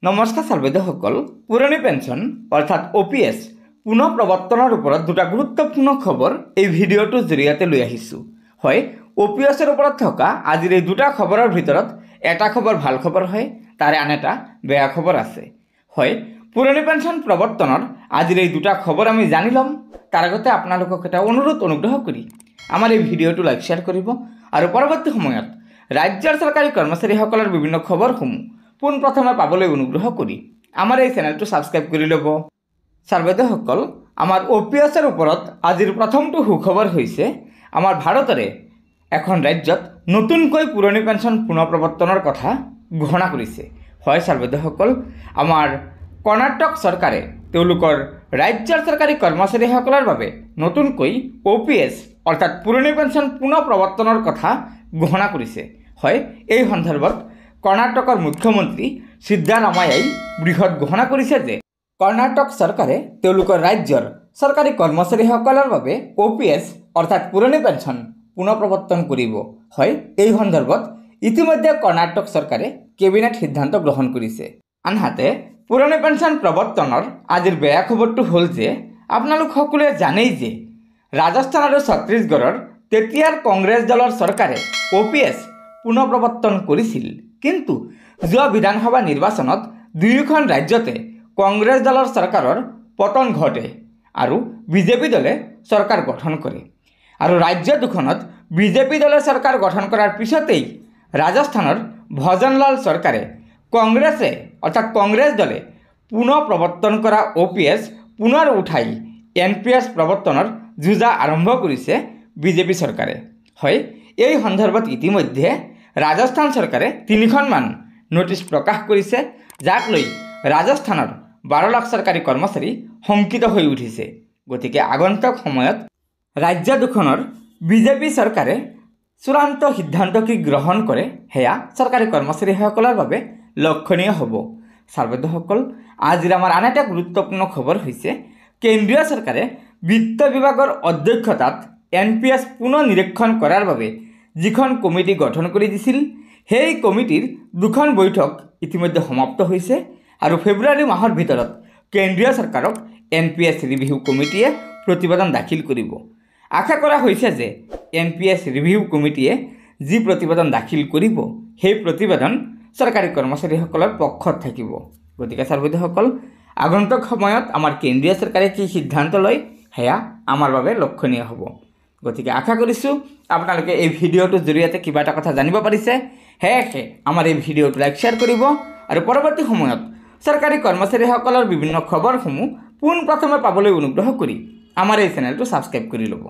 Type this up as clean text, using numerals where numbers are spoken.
নমস্কাৰ চাৰ্বৈদেউসকল, পুৰণি পেঞ্চন অৰ্থাৎ OPS পুনৰ প্ৰৱৰ্তনৰ ওপৰত দুটা গুৰুত্বপূৰ্ণ খবৰ এই ভিডিঅ'টোৰ জৰিয়তে লৈ আহিছোঁ। হয়, OPSৰ ওপৰত থকা আজিৰ এই দুটা খবৰৰ ভিতৰত এটা খবৰ ভাল খবৰ হয়, তাৰে আন এটা বেয়া খবৰ আছে। হয়, পুৰণি পেঞ্চন প্ৰৱৰ্তনৰ আজিৰ এই দুটা খবৰ আমি জানি ল'ম। তাৰ আগতে আপোনালোকক এটা অনুগ্ৰহ কৰি আমাৰ এই ভিডিঅ'টো লাইক শ্বেয়াৰ কৰিব আৰু পৰৱৰ্তী সময়ত ৰাজ্যৰ চৰকাৰী কৰ্মচাৰীসকলৰ বিভিন্ন খবৰসমূহ পোনপ্ৰথমে পাবলৈ অনুগ্ৰহ কৰি আমাৰ এই চেনেলটো ছাবস্ক্ৰাইব কৰি ল'ব। চাৰ্বৈদেউসকল, আমাৰ OPSৰ ওপৰত আজিৰ প্ৰথমটো সুখবৰ হৈছে আমাৰ ভাৰতৰে এখন ৰাজ্যত নতুনকৈ পুৰণি পেঞ্চন পুনৰ প্ৰৱৰ্তনৰ কথা ঘোষণা কৰিছে। হয় চাৰ্বৈদেউসকল, আমাৰ কৰ্ণাটক চৰকাৰে তেওঁলোকৰ ৰাজ্যৰ চৰকাৰী কৰ্মচাৰীসকলৰ বাবে নতুনকৈ OPS অৰ্থাৎ পুৰণি পেঞ্চন পুনৰ প্ৰৱৰ্তনৰ কথা ঘোষণা কৰিছে। হয়, এই সন্দৰ্ভত কৰ্ণাটকৰ মুখ্যমন্ত্ৰী সিদ্ধাৰামায়াই বৃহৎ ঘোষণা কৰিছে যে কৰ্ণাটক চৰকাৰে তেওঁলোকৰ ৰাজ্যৰ চৰকাৰী কৰ্মচাৰীসকলৰ বাবে OPS অৰ্থাৎ পুৰণি পেঞ্চন পুনৰ প্ৰৱৰ্তন কৰিব। হয়, এই সন্দৰ্ভত ইতিমধ্যে কৰ্ণাটক চৰকাৰে কেবিনেট সিদ্ধান্ত গ্ৰহণ কৰিছে। আনহাতে পুৰণি পেঞ্চন প্ৰৱৰ্তনৰ আজিৰ বেয়া খবৰটো হ'ল যে আপোনালোক সকলোৱে জানেই যে ৰাজস্থান আৰু ছত্তীশগড়ৰ তেতিয়াৰ কংগ্ৰেছ দলৰ চৰকাৰে OPS পুনৰ প্ৰৱৰ্তন কৰিছিল, কিন্তু যোৱা বিধানসভা নিৰ্বাচনত দুয়োখন ৰাজ্যতে কংগ্ৰেছ দলৰ চৰকাৰৰ পতন ঘটে আৰু বিজেপি দলে চৰকাৰ গঠন কৰে। আৰু ৰাজ্য দুখনত বিজেপি দলে চৰকাৰ গঠন কৰাৰ পিছতেই ৰাজস্থানৰ ভজনলাল চৰকাৰে কংগ্ৰেছ দলে পুনৰ প্ৰৱৰ্তন কৰা OPS পুনৰ উঠাই NPS প্ৰৱৰ্তনৰ যুঁজা আৰম্ভ কৰিছে বিজেপি চৰকাৰে। হয়, এই সন্দৰ্ভত ইতিমধ্যে ৰাজস্থান চৰকাৰে 3খনমান নটিচ প্ৰকাশ কৰিছে, যাক লৈ ৰাজস্থানৰ 12 লাখ চৰকাৰী কৰ্মচাৰী শংকিত হৈ উঠিছে। গতিকে আগন্তুক সময়ত ৰাজ্য দুখনৰ বিজেপি চৰকাৰে চূড়ান্ত সিদ্ধান্ত কি গ্ৰহণ কৰে সেয়া চৰকাৰী কৰ্মচাৰীসকলৰ বাবে লক্ষণীয় হ'ব। চাৰ্বৈদেউসকল, আজিৰ আমাৰ আন এটা গুৰুত্বপূৰ্ণ খবৰ হৈছে কেন্দ্ৰীয় চৰকাৰে বিত্ত বিভাগৰ অধ্যক্ষতাত NPS পুনৰ নিৰীক্ষণ কৰাৰ বাবে যিখন কমিটি গঠন কৰি দিছিল, সেই কমিটিৰ দুখন বৈঠক ইতিমধ্যে সমাপ্ত হৈছে আৰু ফেব্ৰুৱাৰী মাহৰ ভিতৰত কেন্দ্ৰীয় চৰকাৰক NPS ৰিভিউ কমিটিয়ে প্ৰতিবেদন দাখিল কৰিব। আশা কৰা হৈছে যে NPS ৰিভিউ কমিটিয়ে যি প্ৰতিবেদন দাখিল কৰিব সেই প্ৰতিবেদন চৰকাৰী কৰ্মচাৰীসকলৰ পক্ষত থাকিব। গতিকে চাৰ্বৈদেউসকল, আগন্তুক সময়ত আমাৰ কেন্দ্ৰীয় চৰকাৰে কি সিদ্ধান্ত লয় সেয়া আমাৰ বাবে লক্ষণীয় হ'ব। গতিকে আশা কৰিছোঁ আপোনালোকে এই ভিডিঅ'টোৰ জৰিয়তে কিবা এটা কথা জানিব পাৰিছে। সেয়েহে আমাৰ এই ভিডিঅ'টো লাইক শ্বেয়াৰ কৰিব আৰু পৰৱৰ্তী সময়ত চৰকাৰী কৰ্মচাৰীসকলৰ বিভিন্ন খবৰসমূহ পোনপ্ৰথমে পাবলৈ অনুগ্ৰহ কৰি আমাৰ এই চেনেলটো ছাবস্ক্ৰাইব কৰি ল'ব।